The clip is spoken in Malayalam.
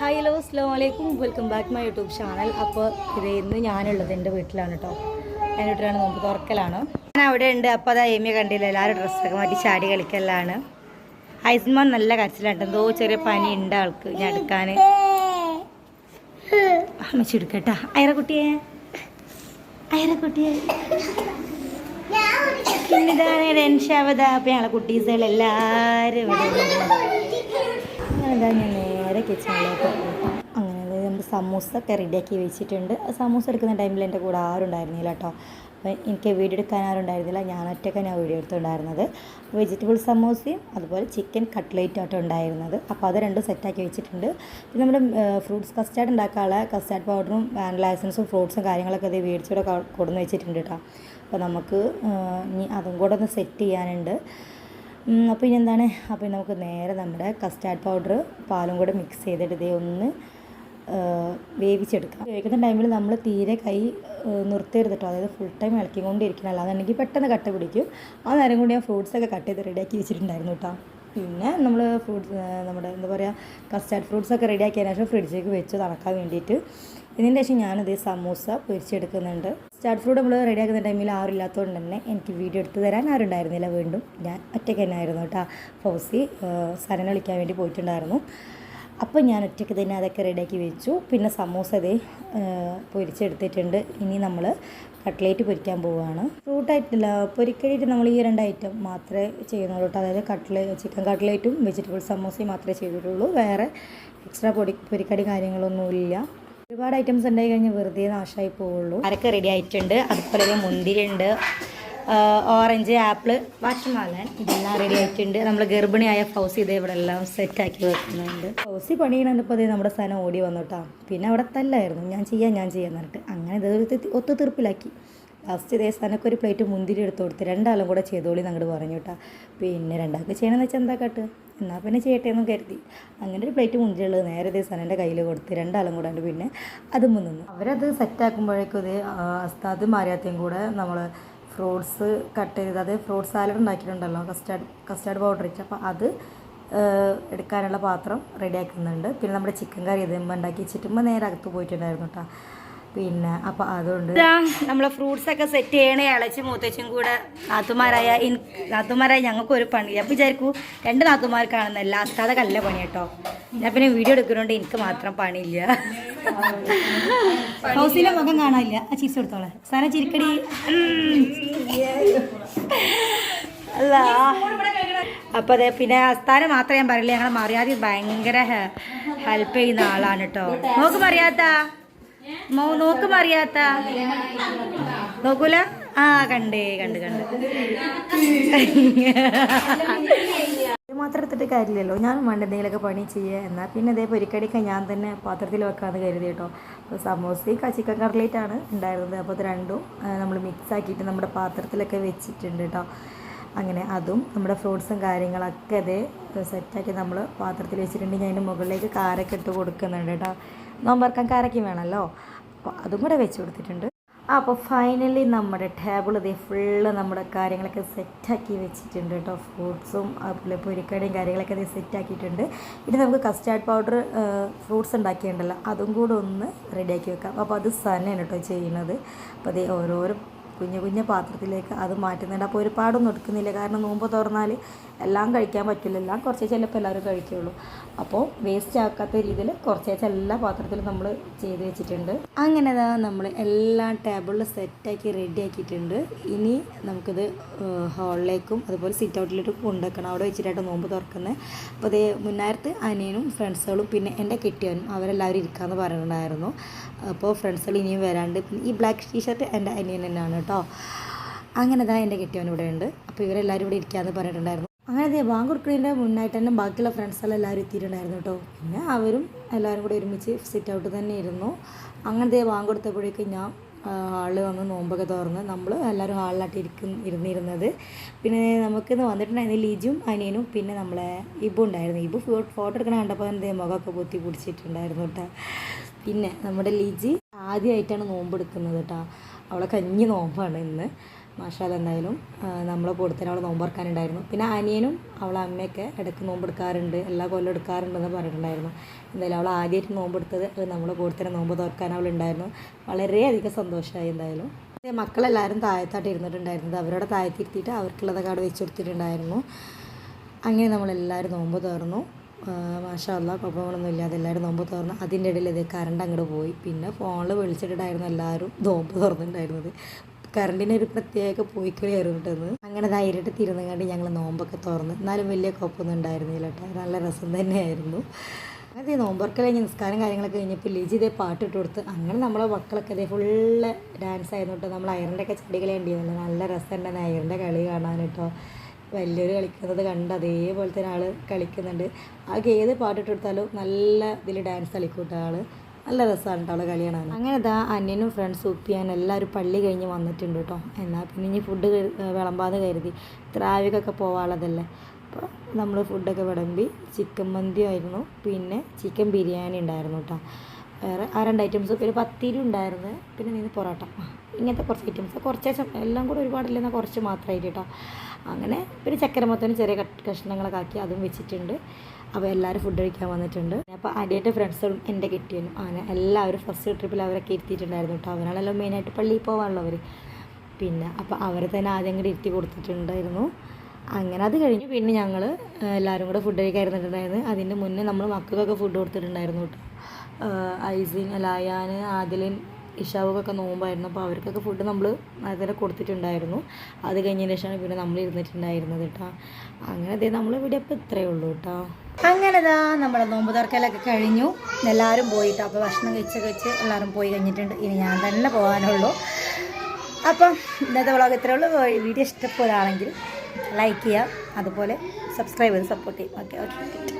ഹായ് ഹലോ അസ്സലാമു അലൈക്കും welcome back my YouTube channel. അപ്പോൾ ഇത് ഇന്ന് ഞാനുള്ളത് എൻ്റെ വീട്ടിലാണ് കേട്ടോ. എൻ്റെ വീട്ടിലാണ് നോമ്പ് തുറക്കലാണ്. ഞാൻ അവിടെ ഉണ്ട്. അപ്പോൾ അതാ ഏമിയെ കണ്ടില്ല, എല്ലാവരും ഡ്രസ്സൊക്കെ മാറ്റി ചാടി കളിക്കലാണ്. ഐസ്മാൻ നല്ല കരച്ചിലുണ്ട്, എന്തോ ചെറിയ പനി ഉണ്ട് ആൾക്ക്. ഞാൻ എടുക്കാൻ അമ്മച്ചെടുക്കട്ടാ. അയറക്കുട്ടിയെ പിന്നിതാണ് രൻഷാവത. അപ്പം ഞങ്ങളെ കുട്ടീസുകളെല്ലാവരും ഇവിടെ അങ്ങനെന്താ ഞാൻ നേരെ കിച്ചണിലേക്ക് പോകാം. അങ്ങനെ നമ്മൾ സമൂസൊക്കെ റെഡിയാക്കി വെച്ചിട്ടുണ്ട്. സമൂസ എടുക്കുന്ന ടൈമിൽ എൻ്റെ കൂടെ ആരും ഉണ്ടായിരുന്നില്ല കേട്ടോ. അപ്പം എനിക്ക് വീഡിയോ എടുക്കാൻ ആരും ഉണ്ടായിരുന്നില്ല, ഞാൻ ഒറ്റയ്ക്കാണ് വീഡിയോ എടുത്തുണ്ടായിരുന്നത്. വെജിറ്റബിൾ സമൂസയും അതുപോലെ ചിക്കൻ കട്ട്ലേറ്റാട്ടോ ഉണ്ടായിരുന്നത്. അപ്പോൾ അത് രണ്ടും സെറ്റാക്കി വെച്ചിട്ടുണ്ട്. പിന്നെ നമ്മുടെ ഫ്രൂട്ട്സ് കസ്റ്റാർഡ് ഉണ്ടാക്കാനുള്ള കസ്റ്റാർഡ് പൗഡറും വാനില എസൻസും ഫ്രൂട്ട്സും കാര്യങ്ങളൊക്കെ അത് മേടിച്ചിവിടെ കൊടുന്ന് വെച്ചിട്ടുണ്ട് കേട്ടോ. അപ്പോൾ നമുക്ക് ഇനി അതും കൂടെ ഒന്ന് സെറ്റ് ചെയ്യാനുണ്ട്. അപ്പോൾ ഇനി എന്താണ്, അപ്പോൾ നമുക്ക് നേരെ നമ്മുടെ കസ്റ്റാർഡ് പൗഡർ പാലും കൂടെ മിക്സ് ചെയ്തിട്ട് ഇതേ ഒന്ന് വേവിച്ചെടുക്കാം. വേവിക്കുന്ന ടൈമിൽ നമ്മൾ തീരെ കൈ നിർത്തരുത് കേട്ടോ. അതായത് ഫുൾ ടൈം ഇളക്കിക്കൊണ്ടിരിക്കണം, അല്ലാന്നുണ്ടെങ്കിൽ പെട്ടെന്ന് കട്ട പിടിക്കും. ആ നേരം കൂടി ഞാൻ ഫ്രൂട്ട്സൊക്കെ കട്ട് ചെയ്ത് റെഡിയാക്കി വെച്ചിട്ടുണ്ടായിരുന്നു കേട്ടോ. പിന്നെ നമ്മൾ നമ്മുടെ എന്താ പറയുക കസ്റ്റാർഡ് ഫ്രൂട്ട്സൊക്കെ റെഡിയാക്കിയതിന് ശേഷം ഫ്രിഡ്ജിലേക്ക് വെച്ച് തണക്കാൻ വേണ്ടിയിട്ട്. ഇതിൻ്റെ ശേഷം ഞാനിത് സമൂസ പൊരിച്ചെടുക്കുന്നുണ്ട്. കസ്റ്റാർഡ് ഫ്രൂട്ട് നമ്മൾ റെഡിയാക്കുന്ന ടൈമിൽ ആരുമില്ലാത്തതുകൊണ്ട് തന്നെ എനിക്ക് വീഡിയോ എടുത്ത് തരാൻ ആരുണ്ടായിരുന്നില്ല. വീണ്ടും ഞാൻ ഒറ്റയ്ക്ക് തന്നെ ആയിരുന്നു കേട്ടോ. ഫൗസി സനനെ വിളിക്കാൻ വേണ്ടി പോയിട്ടുണ്ടായിരുന്നു. അപ്പോൾ ഞാൻ ഒറ്റയ്ക്ക് തന്നെ അതൊക്കെ റെഡിയാക്കി വെച്ചു. പിന്നെ സമൂസ ഇതേ പൊരിച്ചെടുത്തിട്ടുണ്ട്. ഇനി നമ്മൾ കട്ട്ലേറ്റ് പൊരിക്കാൻ പോവുകയാണ്. ഫ്രൂട്ടായിട്ടില്ല, പൊരിക്കടിയിട്ട് നമ്മൾ ഈ രണ്ട് ഐറ്റം മാത്രമേ ചെയ്യുന്നുള്ളൂ കേട്ടോ. അതായത് ചിക്കൻ കട്ട്ലേറ്റും വെജിറ്റബിൾ സമൂസയും മാത്രമേ ചെയ്തിട്ടുള്ളൂ. വേറെ എക്സ്ട്രാ പൊരിക്കടി കാര്യങ്ങളൊന്നുമില്ല. ഒരുപാട് ഐറ്റംസ് ഉണ്ടായി കഴിഞ്ഞാൽ വെറുതെ നാശമായി പോവുള്ളൂ. അരക്ക് റെഡി ആയിട്ടുണ്ട്. അതുപോലെ മുന്തിരി ഉണ്ട്, ഓറഞ്ച്, ആപ്പിൾ, വാട്ടർമെലൺ ഇതെല്ലാം റെഡി ആയിട്ടുണ്ട്. നമ്മൾ ഗർഭിണിയായ ഫൗസി ഇതേ ഇവിടെ എല്ലാം സെറ്റാക്കി വെക്കുന്നുണ്ട്. ഫൗസി പണി ചെയ്യണപ്പോൾ അതേ നമ്മുടെ സ്ഥലം ഓടി വന്നിട്ടാ. പിന്നെ അവിടെ തല്ലായിരുന്നു, ഞാൻ ചെയ്യാൻ പറഞ്ഞിട്ട്. അങ്ങനെ ഇത് ഒത്തുതീർപ്പിലാക്കി. ലാസ്റ്റ് ഇതേ സ്ഥലമൊക്കെ ഒരു പ്ലേറ്റ് മുന്തിരി എടുത്ത് കൊടുത്ത് രണ്ടാളും കൂടെ ചെയ്തോളി അങ്ങോട്ട് പറഞ്ഞു കേട്ടോ. പിന്നെ രണ്ടാൾക്ക് ചെയ്യണമെന്ന് വെച്ചാൽ എന്താ കാട്ട്, എന്നാൽ പിന്നെ ചെയ്യട്ടെ എന്നും കരുതി. അങ്ങനെ ഒരു പ്ലേറ്റ് മുന്തിരി ഉള്ളത് നേരെ ഇതേ സനൻ്റെ കയ്യിൽ കൊടുത്ത് രണ്ടാളും കൂടെ ഉണ്ട്. പിന്നെ അതും നിന്നു. അവരത് സെറ്റാക്കുമ്പോഴേക്കും ഇതേ അസ്താദ് മാറിയാത്തേയും കൂടെ നമ്മൾ ഫ്രൂട്ട്സ് കട്ട് ചെയ്ത്, അത് ഫ്രൂട്ട് സാലഡ് ഉണ്ടാക്കിയിട്ടുണ്ടല്ലോ കസ്റ്റാർഡ് പൗഡർ ഇട്ട്. അപ്പോൾ അത് എടുക്കാനുള്ള പാത്രം റെഡിയാക്കുന്നുണ്ട്. പിന്നെ നമ്മുടെ ചിക്കൻ കറി ഇതുമ്പോൾ ഉണ്ടാക്കി വെച്ചിട്ടുമ്പോൾ നേരെ അകത്ത് പോയിട്ടുണ്ടായിരുന്നു കേട്ടോ. പിന്നെ അപ്പോൾ അതുകൊണ്ട് നമ്മളെ ഫ്രൂട്ട്സൊക്കെ സെറ്റ് ചെയ്യണേ ഇളച്ചും മൂത്തച്ചും കൂടെ നാത്തുമാരായ ഞങ്ങൾക്ക് ഒരു പണി. അപ്പം വിചാരിക്കൂ രണ്ട് നാത്തുമാർക്കാണെന്നല്ല, അസ്താതെ കല്ല പണി കേട്ടോ. ഞാൻ പിന്നെ വീഡിയോ എടുക്കുന്നതുകൊണ്ട് എനിക്ക് മാത്രം പണിയില്ല. ഹൗസിലെ മുഖം കാണാനില്ല. ആ ചീസ് കൊടുത്തോളെ സാധനം ചിരിക്കടി അല്ല. അപ്പോൾ അതെ, പിന്നെ അസ്താനെ മാത്രമേ ഞാൻ പറയില്ല, ഞങ്ങളെ മറിയാതെ ഭയങ്കര ഹെൽപ്പ് ചെയ്യുന്ന ആളാണ് കേട്ടോ. നോക്ക് മറിയാത്ത നോക്കൂല. ആ കണ്ട് മാത്രം എടുത്തിട്ട് കാര്യമില്ലല്ലോ, ഞാനും വേണ്ട എന്തെങ്കിലുമൊക്കെ പണി ചെയ്യുക. എന്നാൽ പിന്നെ അതേ പൊരിക്കടിക്കാൻ ഞാൻ തന്നെ പാത്രത്തിൽ വെക്കാമെന്ന് കരുതി കേട്ടോ. അപ്പോൾ സമോസയും ചിക്കൻ കട്ട്ലേറ്റാണ് ഉണ്ടായിരുന്നത്. അപ്പോൾ അത് രണ്ടും നമ്മൾ മിക്സ് ആക്കിയിട്ട് നമ്മുടെ പാത്രത്തിലൊക്കെ വെച്ചിട്ടുണ്ട് കേട്ടോ. അങ്ങനെ അതും നമ്മുടെ ഫ്രൂട്ട്സും കാര്യങ്ങളൊക്കെ അതേ സെറ്റാക്കി നമ്മൾ പാത്രത്തിൽ വെച്ചിട്ടുണ്ടെങ്കിൽ അതിൻ്റെ മുകളിലേക്ക് കാരൊക്കെ ഇട്ട് കൊടുക്കുന്നുണ്ട് കേട്ടോ. നോമ്പറക്കാൻ കാരയ്ക്കും വേണമല്ലോ. അപ്പോൾ അതും കൂടെ വെച്ച് കൊടുത്തിട്ടുണ്ട്. അപ്പോൾ ഫൈനലി നമ്മുടെ ടേബിൾ ഇതേ ഫുള്ള് നമ്മുടെ കാര്യങ്ങളൊക്കെ സെറ്റാക്കി വെച്ചിട്ടുണ്ട് കേട്ടോ. ഫ്രൂട്ട്സും അതുപോലെ പൊരിക്കടയും കാര്യങ്ങളൊക്കെ അതേ സെറ്റാക്കിയിട്ടുണ്ട്. ഇനി നമുക്ക് കസ്റ്റാർഡ് പൗഡർ ഫ്രൂട്ട്സ് ഉണ്ടാക്കിയിട്ടുണ്ടല്ലോ, അതും കൂടെ ഒന്ന് റെഡിയാക്കി വെക്കാം. അപ്പോൾ അത് സനയാണ് കേട്ടോ ചെയ്യുന്നത്. അപ്പോൾ അതേ ഓരോരോ കുഞ്ഞു പാത്രത്തിലേക്ക് അത് മാറ്റുന്നുണ്ട്. അപ്പോൾ ഒരുപാടൊന്നും എടുക്കുന്നില്ല, കാരണം നോമ്പ് തുറന്നാൽ എല്ലാം കഴിക്കാൻ പറ്റില്ല. എല്ലാം കുറച്ചേ ചിലപ്പോൾ എല്ലാവരും കഴിക്കുകയുള്ളൂ. അപ്പോൾ വേസ്റ്റ് ആക്കാത്ത രീതിയിൽ കുറച്ചേ എല്ലാ പാത്രത്തിലും നമ്മൾ ചെയ്ത് വെച്ചിട്ടുണ്ട്. അങ്ങനെ നമ്മൾ എല്ലാം ടേബിളിൽ സെറ്റാക്കി റെഡിയാക്കിയിട്ടുണ്ട്. ഇനി നമുക്കിത് ഹാളിലേക്കും അതുപോലെ സിറ്റ് ഔട്ടിലേക്കും കൊണ്ടുവെക്കണം. അവിടെ വെച്ചിട്ടായിട്ട് നോമ്പ് തുറക്കുന്നത്. അപ്പോൾ അതേ മുന്നേരത്ത് അനിയനും ഫ്രണ്ട്സുകളും പിന്നെ എൻ്റെ കെട്ടിയവനും അവരെല്ലാവരും ഇരിക്കാമെന്ന് പറഞ്ഞിട്ടുണ്ടായിരുന്നു. അപ്പോൾ ഫ്രണ്ട്സുകൾ ഇനിയും വരാണ്ട്. പിന്നെ ഈ ബ്ലാക്ക് ടീഷർട്ട് എൻ്റെ അനിയൻ തന്നെയാണ് കേട്ടോ. അങ്ങനെ എൻ്റെ കെട്ടിയവൻ ഇവിടെ ഉണ്ട്. അപ്പോൾ ഇവരെല്ലാവരും ഇവിടെ ഇരിക്കാമെന്ന് പറഞ്ഞിട്ടുണ്ടായിരുന്നു. അങ്ങനെ ബാങ്ക് കൊടുക്കുന്നതിൻ്റെ മുന്നായിട്ട് തന്നെ ബാക്കിയുള്ള ഫ്രണ്ട്സെല്ലാം എല്ലാവരും എത്തിയിട്ടുണ്ടായിരുന്നു കേട്ടോ. പിന്നെ അവരും എല്ലാവരും കൂടെ ഒരുമിച്ച് സിറ്റ് ഔട്ട് തന്നെ ഇരുന്നു. അങ്ങനെ ബാങ്ക് കൊടുത്തപ്പോഴേക്കും ഞാൻ ഹാളിൽ വന്ന് നോമ്പൊക്കെ തുറന്ന് നമ്മൾ എല്ലാവരും ഹാളിലായിട്ട് ഇരുന്നിരുന്നത്. പിന്നെ നമുക്കിന്ന് വന്നിട്ടുണ്ടായിരുന്നു ലിജും അനിയനും പിന്നെ നമ്മളെ ഇബു ഉണ്ടായിരുന്നു. ഇബു ഫോട്ടോ എടുക്കണ കണ്ടപ്പോൾ തന്നെ മുഖമൊക്കെ പൊത്തി പിടിച്ചിട്ടുണ്ടായിരുന്നു കേട്ടോ. പിന്നെ നമ്മുടെ ലിജി ആദ്യമായിട്ടാണ് നോമ്പ് എടുക്കുന്നത് കേട്ടോ. അവളെ കഞ്ഞി നോമ്പാണ് ഇന്ന്. മാഷാഅല്ലാഹ് എന്തായാലും നമ്മളെ കൂട്ടത്തിന് അവൾ നോമ്പെടുക്കാനുണ്ടായിരുന്നു. പിന്നെ അനിയനും അവളെ അമ്മയൊക്കെ ഇടയ്ക്ക് നോമ്പെടുക്കാറുണ്ട്, എല്ലാ കൊല്ലം എടുക്കാറുണ്ടെന്ന് പറഞ്ഞിട്ടുണ്ടായിരുന്നു. എന്തായാലും അവൾ ആദ്യമായിട്ട് നോമ്പെടുത്തത് അത് നമ്മളെ കൂട്ടത്തിന് നോമ്പ് തുറക്കാൻ അവളുണ്ടായിരുന്നു. വളരെയധികം സന്തോഷമായി. എന്തായാലും മക്കളെല്ലാവരും താഴത്തായിട്ട് ഇരുന്നിട്ടുണ്ടായിരുന്നത്, അവരോട് താഴത്തിരുത്തിയിട്ട് അവർക്കുള്ളതൊക്കെ അവിടെ വെച്ച് കൊടുത്തിട്ടുണ്ടായിരുന്നു. അങ്ങനെ നമ്മളെല്ലാവരും നോമ്പ് തുറന്നു. മാഷാഅല്ലാഹ് കുഴപ്പങ്ങളൊന്നും ഇല്ലാതെ എല്ലാവരും നോമ്പ് തുറന്നു. അതിൻ്റെ ഇടയിൽ ഇതേ കറണ്ട് അങ്ങോട്ട് പോയി. പിന്നെ ഫോണിൽ വിളിച്ചിട്ടുണ്ടായിരുന്നു എല്ലാവരും നോമ്പ് തുറന്നിട്ടുണ്ടായിരുന്നത്. കറണ്ടിന് ഒരു പ്രത്യേക പോയിക്കളിയായിരുന്നു കേട്ടത്. അങ്ങനെ ധൈര്യമായിട്ട് തിരുന്നുകൊണ്ട് ഞങ്ങൾ നോമ്പൊക്കെ തുറന്ന്. എന്നാലും വലിയ കുഴപ്പമൊന്നും ഉണ്ടായിരുന്നില്ല കേട്ടോ, നല്ല രസം തന്നെയായിരുന്നു. അങ്ങനെ നോമ്പൊക്കെ കഴിഞ്ഞ് നിസ്കാരം കാര്യങ്ങളൊക്കെ കഴിഞ്ഞപ്പോൾ ലിജി ഇതേ പാട്ടിട്ട് കൊടുത്ത്. അങ്ങനെ നമ്മളെ മക്കളൊക്കെ ഇതേ ഫുള്ള് ഡാൻസ് ആയിരുന്നു കേട്ടോ. നമ്മൾ അയറിൻ്റെ ഒക്കെ ചെടികളെ ഉണ്ടിരുന്നില്ല, നല്ല രസമുണ്ടായിരുന്നു അയറിൻ്റെ കളി കാണാൻ കേട്ടോ. വലിയൊരു കളിക്കുന്നത് കണ്ട് അതേപോലെ തന്നെ ആൾ കളിക്കുന്നുണ്ട്. ആൾക്ക് ഏത് പാട്ടിട്ട് കൊടുത്താലും നല്ല ഇതിൽ ഡാൻസ് കളിക്കും കേട്ടോ ആൾ. നല്ല രസമാണ് കേട്ടോ അവളെ കളി കാണാൻ. അങ്ങനെ ഇതാ അന്യനും ഫ്രണ്ട്സ് ഉപ്പിയാനും എല്ലാവരും പള്ളി കഴിഞ്ഞ് വന്നിട്ടുണ്ട് കേട്ടോ. എന്നാൽ പിന്നെ ഇനി ഫുഡ് വിളമ്പാന്ന് കരുതി, ത്രാവികൊക്കെ പോകാനുള്ളതല്ലേ. അപ്പോൾ നമ്മൾ ഫുഡൊക്കെ വിളമ്പി. ചിക്കൻ മന്തി ആയിരുന്നു, പിന്നെ ചിക്കൻ ബിരിയാണി ഉണ്ടായിരുന്നു കേട്ടോ. വേറെ ആ 2 ഐറ്റംസ്, പിന്നെ പത്തിരി ഉണ്ടായിരുന്നു, പിന്നെ നിന്ന് പൊറോട്ട, ഇങ്ങനത്തെ കുറച്ച് ഐറ്റംസ്. കുറച്ച് എല്ലാം കൂടെ ഒരുപാടില്ലെന്നാൽ കുറച്ച് മാത്രമായിട്ട് കേട്ടോ. അങ്ങനെ പിന്നെ ചക്കര മൊത്തം ചെറിയ കഷ്ണങ്ങളൊക്കെ ആക്കി അതും വെച്ചിട്ടുണ്ട്. അപ്പോൾ എല്ലാവരും ഫുഡ് കഴിക്കാൻ വന്നിട്ടുണ്ട്. അപ്പോൾ ആദ്യമായിട്ട് ഫ്രണ്ട്സും എൻ്റെ കിട്ടിയനും അങ്ങനെ എല്ലാവരും ഫസ്റ്റ് ട്രിപ്പിൽ അവരൊക്കെ ഇരുത്തിയിട്ടുണ്ടായിരുന്നു കേട്ടോ. അവരാണല്ലോ മെയിനായിട്ട് പള്ളിയിൽ പോകാനുള്ളവർ. പിന്നെ അപ്പോൾ അവരെ തന്നെ ആദ്യം കൂടി ഇരുത്തി കൊടുത്തിട്ടുണ്ടായിരുന്നു. അങ്ങനെ അത് കഴിഞ്ഞ് പിന്നെ ഞങ്ങൾ എല്ലാവരും കൂടെ ഫുഡ് കഴിക്കാൻ ഇരുന്നിട്ടുണ്ടായിരുന്നു. അതിൻ്റെ മുന്നേ നമ്മൾ മക്കൾക്കൊക്കെ ഫുഡ് കൊടുത്തിട്ടുണ്ടായിരുന്നു കേട്ടോ. ഐസിൻ, ലയാൻ, ആദിലിൻ, ഇഷാവൊക്കെ നോമ്പായിരുന്നു. അപ്പോൾ അവർക്കൊക്കെ ഫുഡ് നമ്മൾ അതിൽ കൊടുത്തിട്ടുണ്ടായിരുന്നു. അത് കഴിഞ്ഞതിന് ശേഷമാണ് പിന്നെ നമ്മൾ ഇരുന്നിട്ടുണ്ടായിരുന്നത് കേട്ടോ. അങ്ങനെ അതേ നമ്മൾ ഇവിടെ ഇപ്പോൾ ഇത്രയേ ഉള്ളൂ കേട്ടോ. അങ്ങനെ ഇതാ നമ്മുടെ നോമ്പ് തുറക്കലൊക്കെ കഴിഞ്ഞു, എല്ലാവരും പോയിട്ടോ. അപ്പോൾ ഭക്ഷണം കഴിച്ച് എല്ലാവരും പോയി കഴിഞ്ഞിട്ടുണ്ട്. ഇനി ഞാൻ തന്നെ പോകാനുള്ളൂ. അപ്പം ഇന്നത്തെ വ്ളോഗ് ഇത്രയേ ഉള്ളൂ. വീഡിയോ ഇഷ്ടപ്പെടുകയാണെങ്കിൽ ലൈക്ക് ചെയ്യുക, അതുപോലെ സബ്സ്ക്രൈബ് ചെയ്ത് സപ്പോർട്ട് ചെയ്യും. ഓക്കെ.